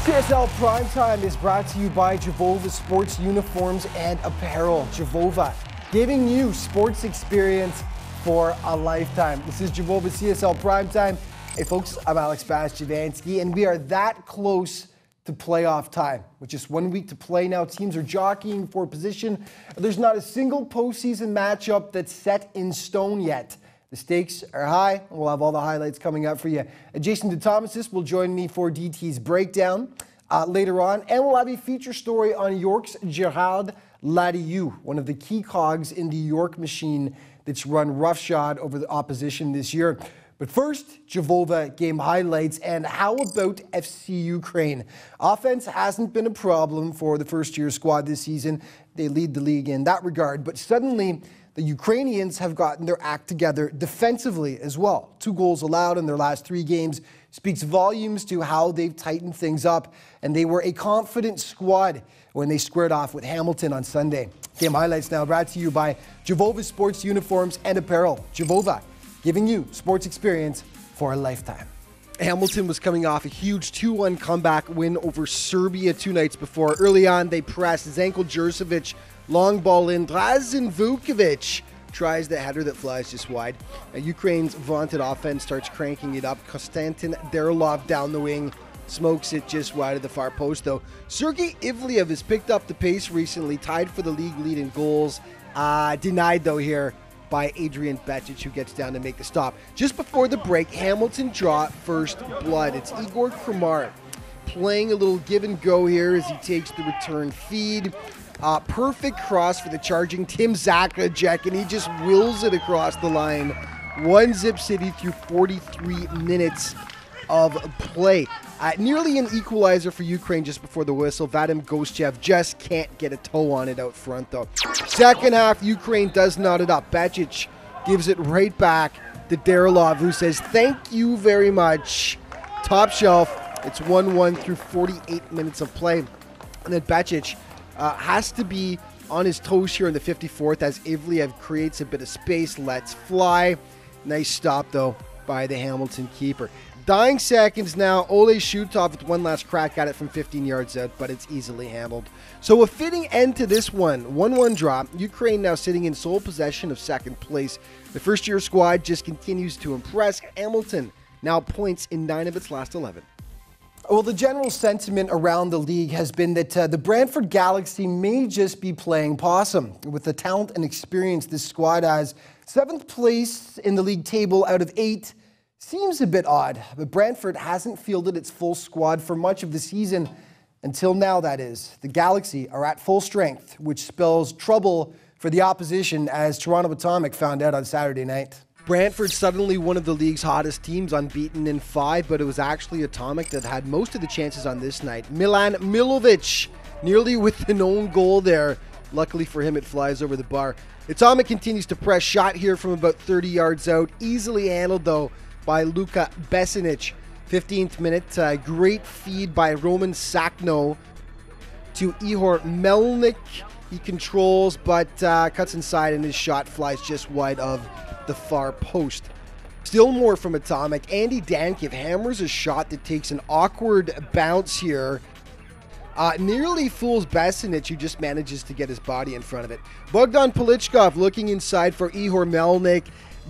CSL Primetime is brought to you by Jovova Sports Uniforms and Apparel. Jovova, giving you sports experience for a lifetime. This is Jovova CSL Primetime. Hey folks, I'm Alex Bastiavansky, and we are that close to playoff time. With just 1 week to play now, teams are jockeying for position. There's not a single postseason matchup that's set in stone yet. The stakes are high, and we'll have all the highlights coming up for you. Jason DeThomasis will join me for DT's breakdown later on, and we'll have a feature story on York's Jerome Ledoux, one of the key cogs in the York machine that's run roughshod over the opposition this year. But first, Jovova game highlights, and how about FC Ukraine? Offense hasn't been a problem for the first-year squad this season. They lead the league in that regard, but suddenly the Ukrainians have gotten their act together defensively as well. 2 goals allowed in their last 3 games speaks volumes to how they've tightened things up, and they were a confident squad when they squared off with Hamilton on Sunday. Game highlights now brought to you by Jovova Sports Uniforms and Apparel. Jovova, giving you sports experience for a lifetime. Hamilton was coming off a huge 2-1 comeback win over Serbia 2 nights before. Early on, they pressed Zenko Jurcevic, long ball in. Drazen Vukovic tries the header that flies just wide. Ukraine's vaunted offense starts cranking it up. Konstantin Derlov down the wing, smokes it just wide of the far post, though. Sergei Ivliev has picked up the pace recently, tied for the league lead in goals. Denied, though, here by Adrian Bečić, who gets down to make the stop. Just before the break, Hamilton draw first blood. It's Igor Kramar playing a little give and go here as he takes the return feed. Perfect cross for the charging Tim Zakrajek, and he just wills it across the line. 1-0 City through 43 minutes of play. Nearly an equalizer for Ukraine just before the whistle. Vadim Gostchev just can't get a toe on it out front, though. Second half, Ukraine does knot it up. Bečić gives it right back to Derlov, who says, "Thank you very much." Top shelf. It's 1-1 through 48 minutes of play. And then Bečić has to be on his toes here in the 54th as Ivliev creates a bit of space, lets fly. Nice stop, though, by the Hamilton keeper. Dying seconds now, Ole Shutov with one last crack at it from 15 yards out, but it's easily handled. So a fitting end to this one. 1-1 draw. Ukraine now sitting in sole possession of second place. The first-year squad just continues to impress. Hamilton now points in 9 of its last 11. Well, the general sentiment around the league has been that the Brantford Galaxy may just be playing possum. With the talent and experience this squad has, 7th place in the league table out of 8 seems a bit odd. But Brantford hasn't fielded its full squad for much of the season, until now, that is. The Galaxy are at full strength, which spells trouble for the opposition, as Toronto Atomic found out on Saturday night. Brantford suddenly one of the league's hottest teams, unbeaten in 5, but it was actually Atomic that had most of the chances on this night. Milan Milovic nearly with an own goal there. Luckily for him, it flies over the bar. Atomic continues to press, shot here from about 30 yards out. Easily handled, though, by Luka Besinic. 15th minute, great feed by Roman Sakno to Ihor Melnik. He controls, but cuts inside, and his shot flies just wide of the far post. Still more from Atomic. Andy Dankiv hammers a shot that takes an awkward bounce here. Nearly fools Besinic, who just manages to get his body in front of it. Bogdan Polichkov looking inside for Ihor Melnik.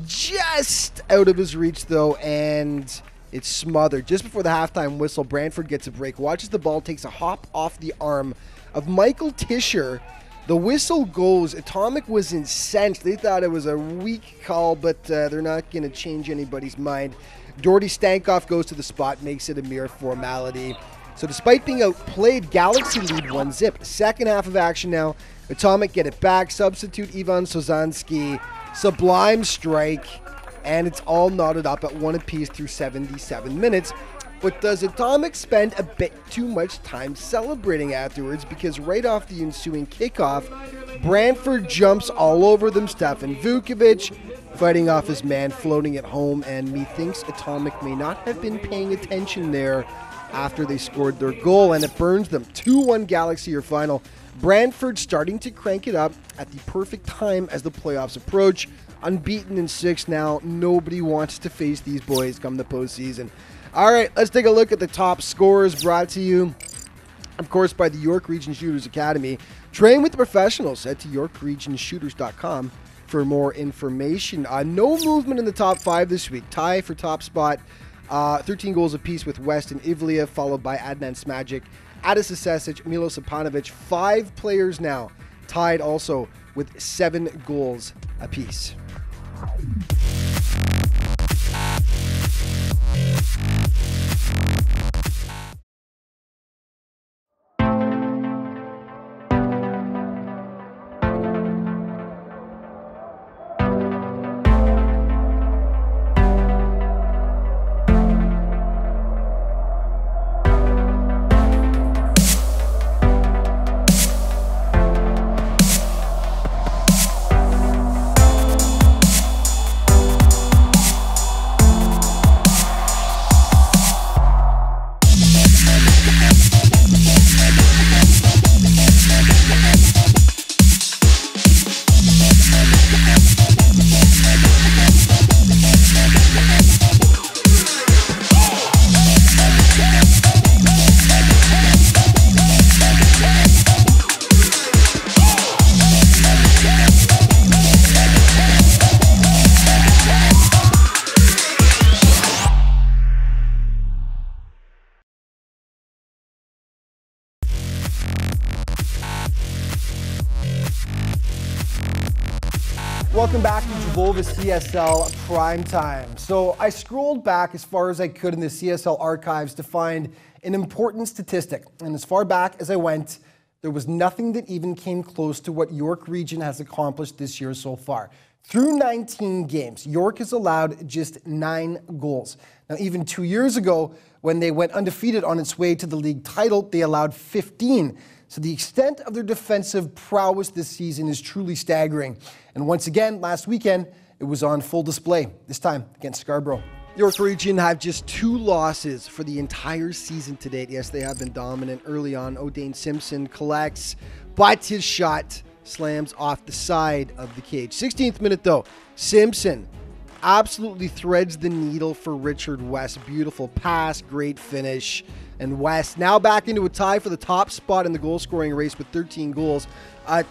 Just out of his reach, though, and it's smothered. Just before the halftime whistle, Brantford gets a break. Watches the ball, takes a hop off the arm of Michael Tischer. The whistle goes. Atomic was incensed. They thought it was a weak call, but they're not going to change anybody's mind. Dordy Stankoff goes to the spot, makes it a mere formality. So despite being outplayed, Galaxy lead 1-0. Second half of action now. Atomic get it back. Substitute Ivan Sozanski. Sublime strike. And it's all knotted up at 1 apiece through 77 minutes. But does Atomic spend a bit too much time celebrating afterwards? Because right off the ensuing kickoff, Brantford jumps all over them. Stefan Vukovic fighting off his man, floating it home, and methinks Atomic may not have been paying attention there after they scored their goal, and it burns them. 2-1 Galaxy your final. Brantford starting to crank it up at the perfect time as the playoffs approach. Unbeaten in 6 now. Nobody wants to face these boys come the postseason. All right, let's take a look at the top scorers brought to you of course, by the York Region Shooters Academy. Train with the professionals. Head to yorkregionshooters.com for more information. No movement in the top 5 this week. Tie for top spot. 13 goals apiece with West and Ivlia, followed by Adnan Smajic, Adis Asesic, Milo Sapanovic. 5 players now tied also with 7 goals apiece. Welcome back to Javova CSL Primetime. So I scrolled back as far as I could in the CSL archives to find an important statistic. And as far back as I went, there was nothing that even came close to what York Region has accomplished this year so far. Through 19 games, York has allowed just 9 goals. Now, even 2 years ago, when they went undefeated on its way to the league title, they allowed 15. So the extent of their defensive prowess this season is truly staggering. And once again, last weekend, it was on full display, this time against Scarborough. York Region have just 2 losses for the entire season to date. Yes, they have been dominant early on. O'Dane Simpson collects, but his shot slams off the side of the cage. 16th minute though, Simpson absolutely threads the needle for Richard West. Beautiful pass, great finish. And West now back into a tie for the top spot in the goal-scoring race with 13 goals.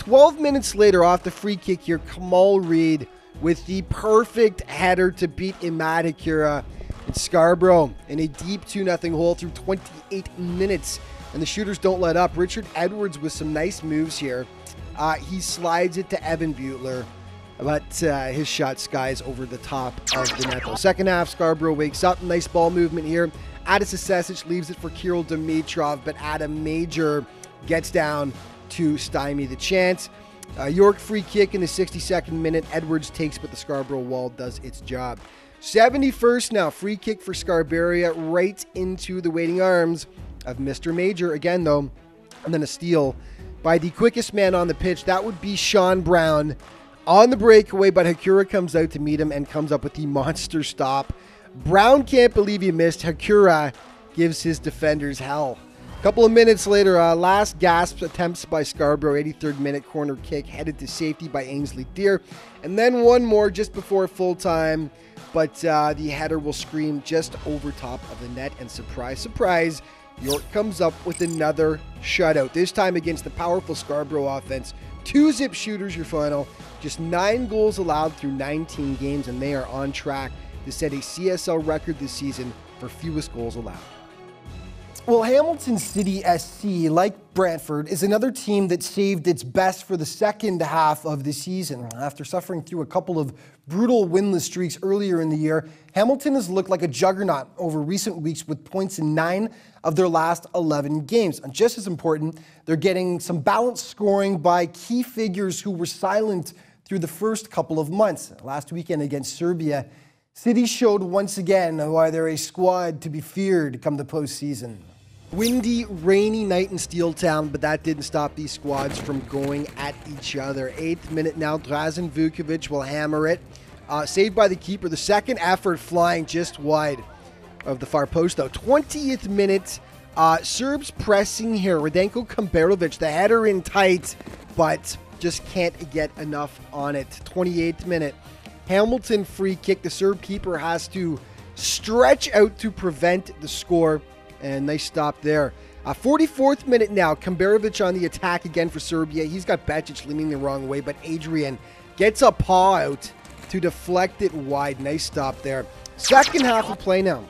12 minutes later, off the free kick here, Kamal Reed with the perfect header to beat Imad Hakura and Scarborough in a deep 2-0 hole through 28 minutes. And the shooters don't let up. Richard Edwards with some nice moves here. He slides it to Evan Butler, but his shot skies over the top of the net. Second half, Scarborough wakes up. Nice ball movement here. Adis Asesic leaves it for Kirill Dimitrov, but Adam Major gets down to stymie the chance. York free kick in the 62nd minute. Edwards takes, but the Scarborough wall does its job. 71st now, free kick for Scarberia right into the waiting arms of Mr. Major again though, and then a steal by the quickest man on the pitch. That would be Sean Brown on the breakaway, but Hakura comes out to meet him and comes up with the monster stop. Brown can't believe he missed. Hakura gives his defenders hell. A couple of minutes later, last gasp attempts by Scarborough. 83rd minute corner kick headed to safety by Ainsley Deer. And then one more just before full time. But the header will scream just over top of the net. And surprise, surprise, York comes up with another shutout. This time against the powerful Scarborough offense. 2-zip shooters, your final. Just 9 goals allowed through 19 games. And they are on track to set a CSL record this season for fewest goals allowed. Well, Hamilton City SC, like Brantford, is another team that saved its best for the second half of the season. After suffering through a couple of brutal winless streaks earlier in the year, Hamilton has looked like a juggernaut over recent weeks with points in 9 of their last 11 games. And just as important, they're getting some balanced scoring by key figures who were silent through the first couple of months. Last weekend against Serbia, City showed once again why they're a squad to be feared come the postseason. Windy, rainy night in Steeltown, but that didn't stop these squads from going at each other. 8th minute now, Drazen Vukovic will hammer it. Saved by the keeper. The second effort flying just wide of the far post, though. 20th minute, Serbs pressing here. Radenko Kamberovic, the header in tight, but just can't get enough on it. 28th minute, Hamilton free kick. The Serb keeper has to stretch out to prevent the score. And nice stop there. 44th minute now, Kamberovic on the attack again for Serbia. He's got Bacic leaning the wrong way, but Adrian gets a paw out to deflect it wide. Nice stop there. Second half of play now.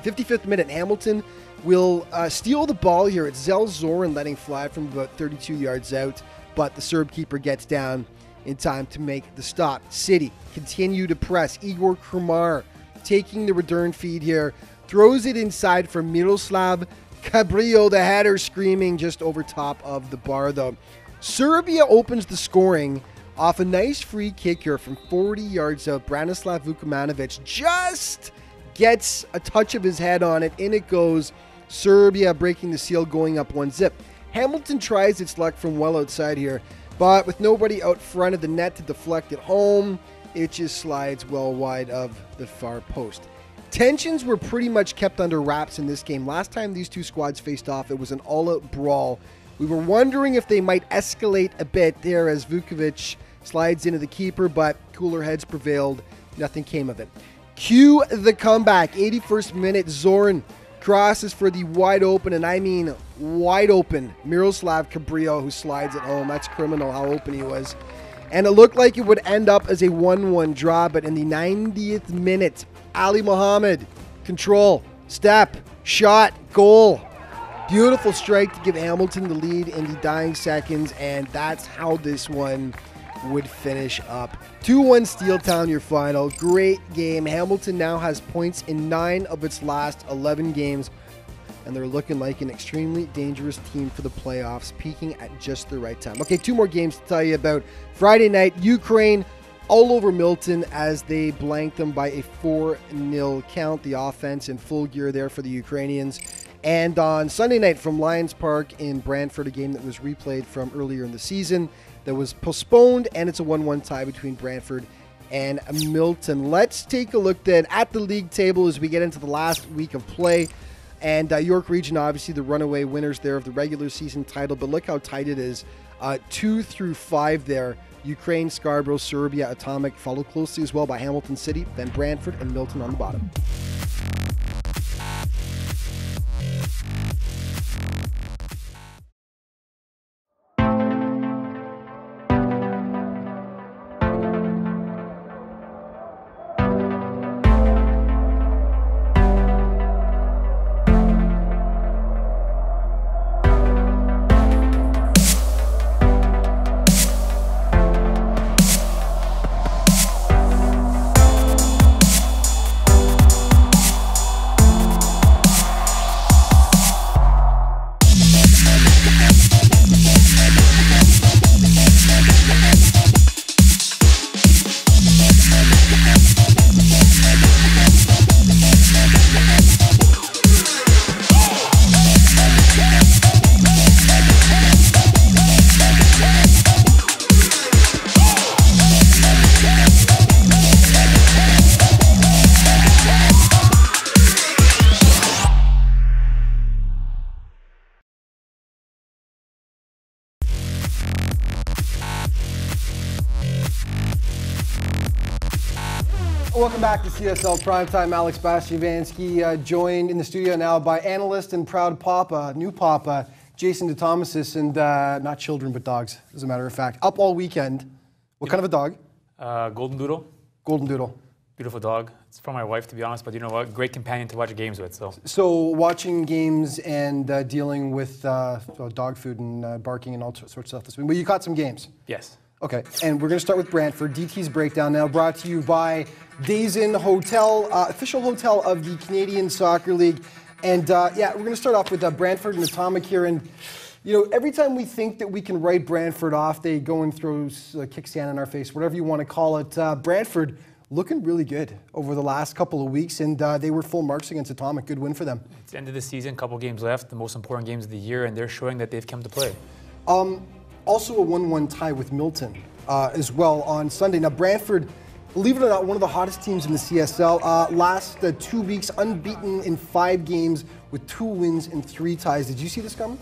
55th minute, Hamilton will steal the ball here. It's Zel Zoran letting fly from about 32 yards out, but the Serb keeper gets down in time to make the stop. City continue to press. Igor Krumar taking the return feed here. Throws it inside for Miroslav Cabrillo, the header screaming just over top of the bar though. Serbia opens the scoring off a nice free kick here from 40 yards out. Branislav Vukomanovic just gets a touch of his head on it. In it goes. Serbia breaking the seal, going up 1-0. Hamilton tries its luck from well outside here, but with nobody out front of the net to deflect it home, it just slides well wide of the far post. Tensions were pretty much kept under wraps in this game. Last time these two squads faced off, it was an all-out brawl. We were wondering if they might escalate a bit there as Vukovic slides into the keeper, but cooler heads prevailed. Nothing came of it. Cue the comeback. 81st minute, Zoran crosses for the wide open, and I mean wide open, Miroslav Cabrillo, who slides it home. That's criminal how open he was. And it looked like it would end up as a 1-1 draw, but in the 90th minute, Ali Mohammed, control, step, shot, goal. Beautiful strike to give Hamilton the lead in the dying seconds, and that's how this one would finish up. 2-1 Steeltown, your final. Great game. Hamilton now has points in 9 of its last 11 games, and they're looking like an extremely dangerous team for the playoffs, peaking at just the right time. Okay, 2 more games to tell you about. Friday night, Ukraine all over Milton as they blanked them by a 4-0 count. The offense in full gear there for the Ukrainians. And on Sunday night from Lions Park in Brantford, a game that was replayed from earlier in the season that was postponed, and it's a 1-1 tie between Brantford and Milton. Let's take a look then at the league table as we get into the last week of play. And York Region, obviously the runaway winners there of the regular season title, but look how tight it is. 2 through 5 there. Ukraine, Scarborough, Serbia, Atomic, followed closely as well by Hamilton City, then Brantford and Milton on the bottom. Welcome back to CSL Primetime. Alex Bastiavansky joined in the studio now by analyst and proud papa, new papa, Jason DeThomasis, and not children but dogs, as a matter of fact. Up all weekend. What kind of a dog? Golden Doodle. Golden Doodle. Beautiful dog. It's from my wife, to be honest, but you know what? Great companion to watch games with. So watching games and dealing with dog food and barking and all sorts of stuff this week. Well, you caught some games. Yes. Okay, and we're going to start with Brantford. DT's breakdown now brought to you by Days Inn Hotel, official hotel of the Canadian Soccer League. And yeah, we're going to start off with Brantford and Atomic here. And you know, every time we think that we can write Brantford off, they go and throw a kickstand in our face, whatever you want to call it. Brantford looking really good over the last couple of weeks, and they were full marks against Atomic. Good win for them. It's the end of the season, couple games left, the most important games of the year, and they're showing that they've come to play. Also a 1-1 tie with Milton as well on Sunday. Now Brantford, believe it or not, one of the hottest teams in the CSL. Last 2 weeks, unbeaten in 5 games with 2 wins and 3 ties. Did you see this coming?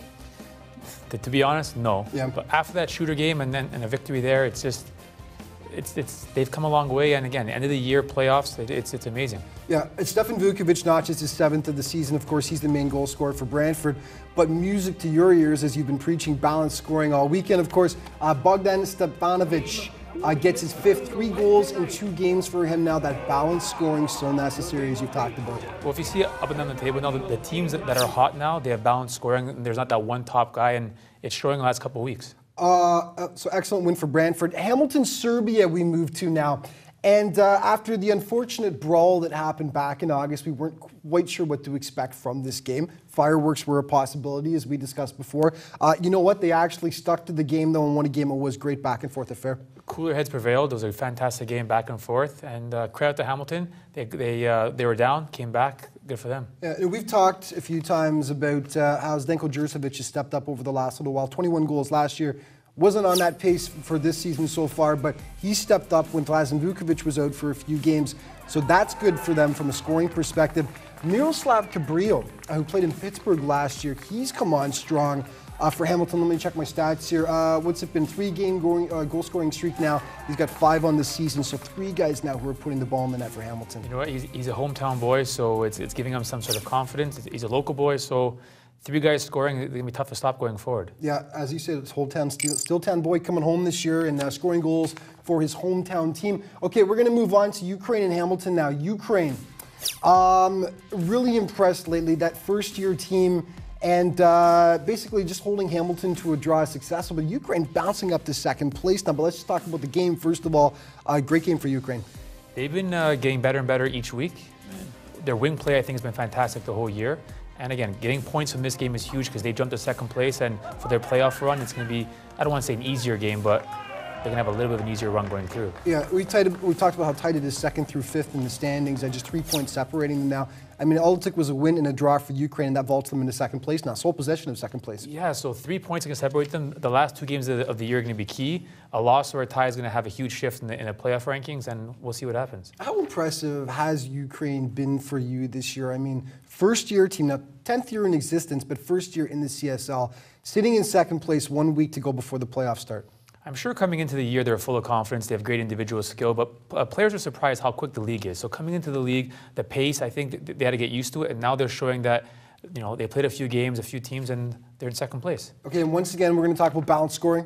To be honest, no. Yeah. But after that shooter game and then a victory there, it's they've come a long way, and again, end of the year playoffs, it's amazing. Yeah, Stefan Vukovic notches his 7th of the season. Of course, he's the main goal scorer for Brantford. But music to your ears as you've been preaching balanced scoring all weekend. Of course, Bogdan Stepanovic gets his 5th, 3 goals in 2 games for him now. That balanced scoring so necessary, as you've talked about. Well, if you see it up and down the table now, the teams that are hot now, they have balanced scoring. And there's not that one top guy, and it's showing the last couple of weeks. So excellent win for Brantford. Hamilton, Serbia, we move to now. And after the unfortunate brawl that happened back in August, we weren't quite sure what to expect from this game. Fireworks were a possibility, as we discussed before. You know what? They actually stuck to the game, though, and won a game. It was great back and forth affair. Cooler heads prevailed. It was a fantastic game back and forth. And credit to Hamilton. They were down, came back. Good for them. Yeah, we've talked a few times about how Zdenko Jurcevic has stepped up over the last little while. 21 goals last year. Wasn't on that pace for this season so far, but he stepped up when Vlasan Vukovic was out for a few games. So that's good for them from a scoring perspective. Miroslav Cabrillo, who played in Pittsburgh last year, he's come on strong for Hamilton. Let me check my stats here. What's it been? 3-game goal-scoring streak now. He's got 5 on the season, so 3 guys now who are putting the ball in the net for Hamilton. You know what? He's a hometown boy, so it's giving him some sort of confidence. He's a local boy, so 3 guys scoring, it's going to be tough to stop going forward. Yeah, as you said, it's hometown, still town boy coming home this year and scoring goals for his hometown team. Okay, we're going to move on to Ukraine and Hamilton now. Ukraine, really impressed lately. That first-year team and basically just holding Hamilton to a draw is successful. But Ukraine bouncing up to 2nd place now. But let's just talk about the game first of all. Great game for Ukraine. They've been getting better and better each week. Their wing play, I think, has been fantastic the whole year. And again, getting points from this game is huge because they jumped to 2nd place, and for their playoff run, it's going to be, I don't want to say an easier game, but they're going to have a little bit of an easier run going through. Yeah, we talked about how tight it is 2nd through 5th in the standings, and just 3 points separating them now. I mean, all it took was a win and a draw for Ukraine, and that vaults them into 2nd place now. Sole possession of 2nd place. Yeah, so 3 points can separate them. The last 2 games of the year are going to be key. A loss or a tie is going to have a huge shift in the playoff rankings, and we'll see what happens. How impressive has Ukraine been for you this year? I mean, first-year team, now 10th year in existence, but first year in the CSL, sitting in 2nd place 1 week to go before the playoffs start. I'm sure coming into the year, they're full of confidence. They have great individual skill, but players are surprised how quick the league is. So coming into the league, the pace, I think they had to get used to it, and now they're showing that, you know, they played a few games, a few teams, and they're in 2nd place. Okay, and once again, we're going to talk about balanced scoring,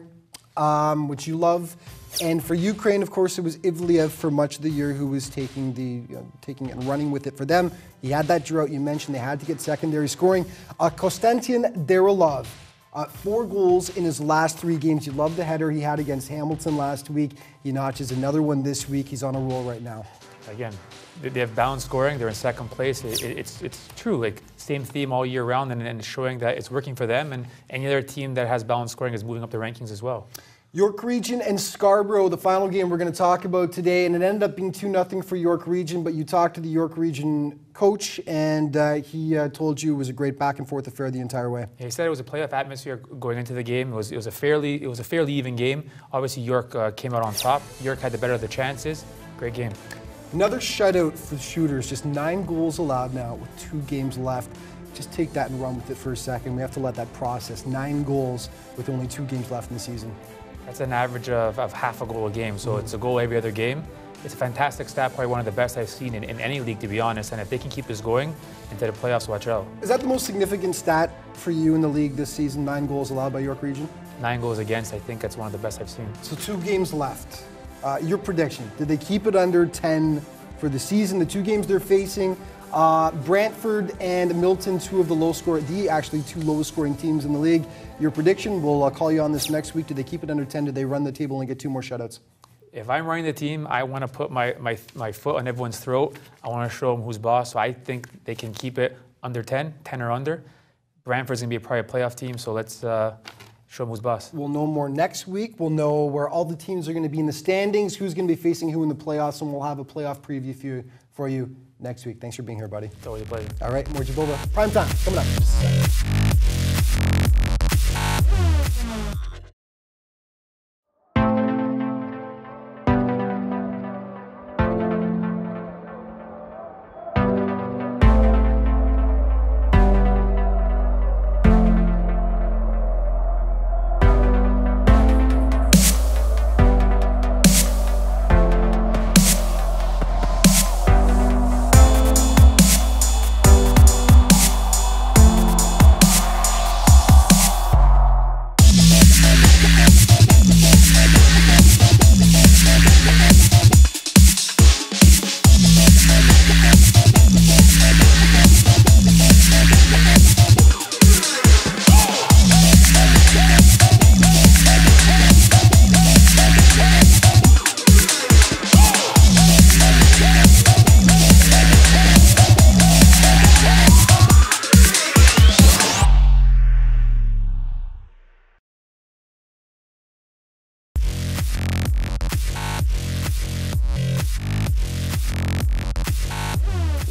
which you love. And for Ukraine, of course, it was Ivliev for much of the year who was taking it and running with it for them. He had that drought you mentioned. They had to get secondary scoring. Konstantin Darilov. 4 goals in his last 3 games. You love the header he had against Hamilton last week. He notches another one this week. He's on a roll right now. Again, they have balanced scoring. They're in 2nd place. It's true, like same theme all year round, and showing that it's working for them. And any other team that has balanced scoring is moving up the rankings as well. York Region and Scarborough, the final game we're going to talk about today, and it ended up being 2-0 for York Region, but you talked to the York Region coach, and he told you it was a great back-and-forth affair the entire way. Yeah, he said it was a playoff atmosphere going into the game. It was a fairly even game. Obviously, York came out on top. York had the better of the chances. Great game. Another shutout for the Shooters, just 9 goals allowed now with 2 games left. Just take that and run with it for a second. We have to let that process. 9 goals with only 2 games left in the season. That's an average of half a goal a game, so it's a goal every other game. It's a fantastic stat, probably one of the best I've seen in any league, to be honest, and if they can keep this going into the playoffs, watch out. Is that the most significant stat for you in the league this season, 9 goals allowed by York Region? 9 goals against, I think that's one of the best I've seen. So 2 games left. Your prediction, did they keep it under 10 for the season? The 2 games they're facing, Brantford and Milton, 2 of the actually 2 lowest scoring teams in the league. Your prediction, we'll call you on this next week. Do they keep it under 10? Do they run the table and get 2 more shutouts? If I'm running the team, I want to put my foot on everyone's throat. I want to show them who's boss. So I think they can keep it under 10 or under. Brantford's going to be probably a playoff team, so let's show them who's boss. We'll know more next week. We'll know where all the teams are going to be in the standings, who's going to be facing who in the playoffs, and we'll have a playoff preview for you next week. Thanks for being here, buddy. It's always a pleasure. All right, more Jabova. Prime time coming up.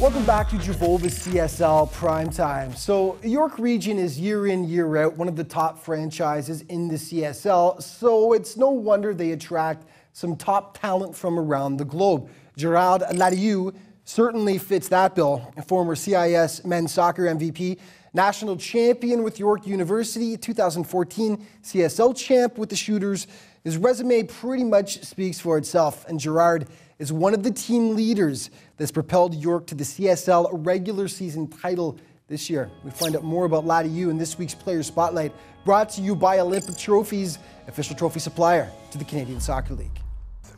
Welcome back to Jevolva's CSL Primetime. So York Region is year in, year out, one of the top franchises in the CSL, so it's no wonder they attract some top talent from around the globe. Jerome Ledoux certainly fits that bill. A former CIS men's soccer MVP, national champion with York University, 2014 CSL champ with the Shooters. His resume pretty much speaks for itself, and Gerard is one of the team leaders that's propelled York to the CSL regular season title this year. We find out more about Ledoux in this week's Player Spotlight, brought to you by Olympic Trophies, official trophy supplier to the Canadian Soccer League.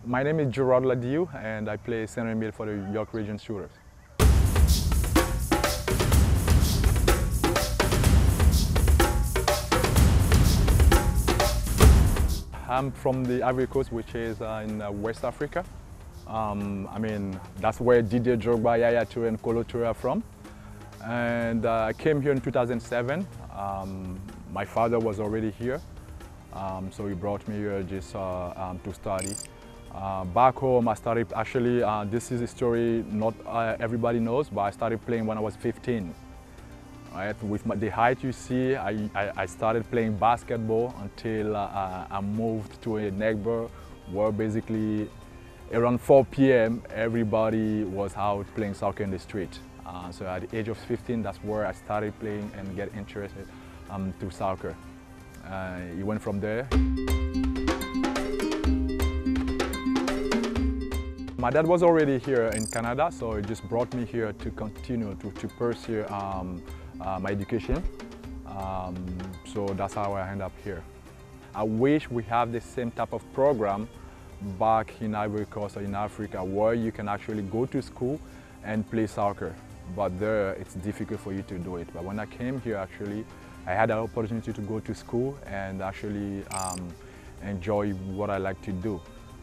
My name is Jerome Ledoux, and I play center mid for the York Region Shooters. I'm from the Ivory Coast, which is in West Africa. That's where Didier Drogba, Yaya Toure, and Kolo Toure are from. And I came here in 2007. My father was already here, so he brought me here just to study. Back home, I started, actually, this is a story not everybody knows, but I started playing when I was 15. Right? With the height you see, I started playing basketball until I moved to a neighbor where basically around 4 p.m. everybody was out playing soccer in the street. So at the age of 15, that's where I started playing and get interested to soccer. It went from there. My dad was already here in Canada, so he just brought me here to continue to pursue my education. So that's how I end up here. I wish we have the same type of program back in Ivory Coast or in Africa where you can actually go to school and play soccer. But there, it's difficult for you to do it. But when I came here, actually, I had an opportunity to go to school and actually enjoy what I like to do.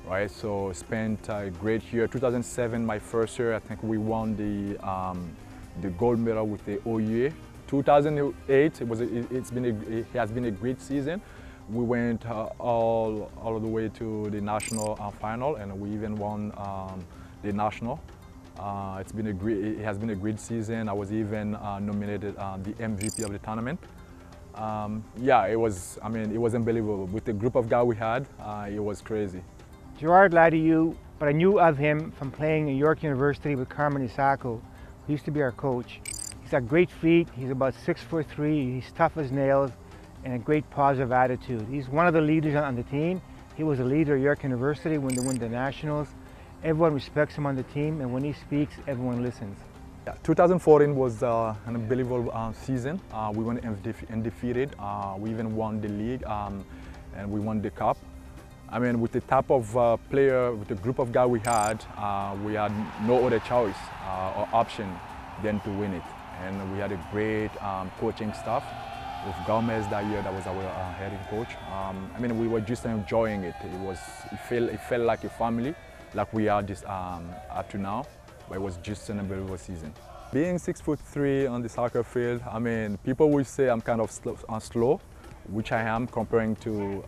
Right, so spent a great year. 2007, my first year, I think we won the gold medal with the OUA. 2008, it has been a great season. We went all the way to the national final, and we even won the national. It has been a great season. I was even nominated the MVP of the tournament. Yeah, it was unbelievable. With the group of guys we had, it was crazy. Gerard Ledoux, but I knew of him from playing at York University with Carmen Isako, who used to be our coach. He's got great feet, he's about 6'3", he's tough as nails, and a great positive attitude. He's one of the leaders on the team. He was a leader at York University when they won the Nationals. Everyone respects him on the team, and when he speaks, everyone listens. Yeah, 2014 was an unbelievable season. We went undefeated. We even won the league, and we won the cup. With the type of player, with the group of guys we had no other choice or option than to win it. And we had a great coaching staff with Gomez that year. That was our head coach. We were just enjoying it. It felt like a family, like we are just up to now. But it was just an unbelievable season. Being 6'3" on the soccer field, people will say I'm kind of slow, which I am comparing to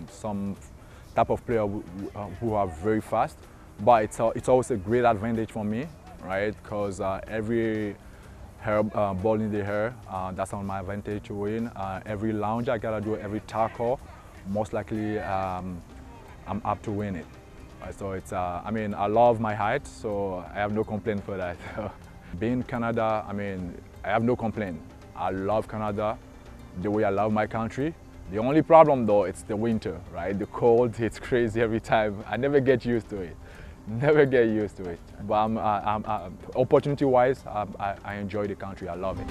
some type of player who are very fast, but it's always a great advantage for me, right? Because every ball in the air, that's on my advantage to win. Every lounge I gotta do, every tackle, most likely I'm up to win it. Right? So it's, I love my height, so I have no complaint for that. Being in Canada, I have no complaint. I love Canada the way I love my country. The only problem though, it's the winter, right? The cold, it's crazy every time. I never get used to it. Never get used to it. But opportunity-wise, I enjoy the country. I love it.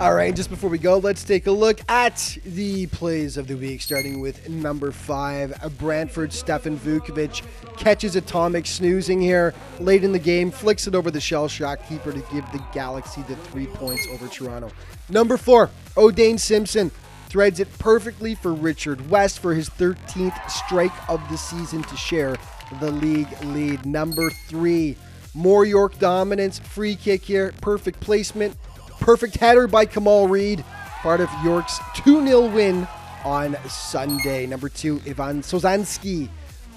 All right, just before we go, let's take a look at the plays of the week, starting with number 5. Brantford, Stefan Vukovic catches atomic snoozing here late in the game, flicks it over the shell shock keeper to give the Galaxy the 3 points over Toronto. Number 4, O'Dane Simpson threads it perfectly for Richard West for his 13th strike of the season to share the league lead. Number 3, more York dominance, free kick here, perfect placement. Perfect header by Kamal Reed, part of York's 2-0 win on Sunday. Number 2, Ivan Sozanski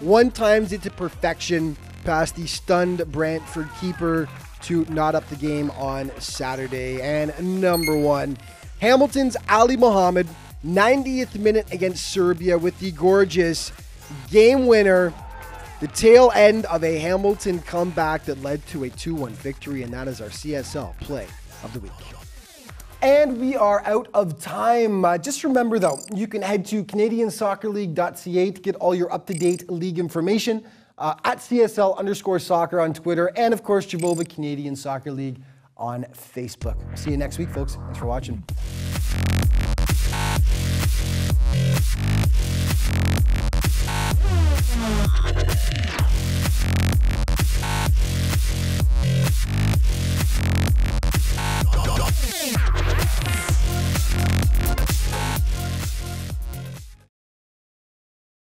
one times it to perfection past the stunned Brantford keeper to knot up the game on Saturday. And number 1, Hamilton's Ali Mohammed, 90th minute against Serbia with the gorgeous game winner. The tail end of a Hamilton comeback that led to a 2-1 victory, and that is our CSL play of the week. And we are out of time. Just remember though, you can head to CanadianSoccerLeague.ca to get all your up-to-date league information, at CSL_soccer on Twitter, and of course, Javoba Canadian Soccer League on Facebook. See you next week, folks. Thanks for watching.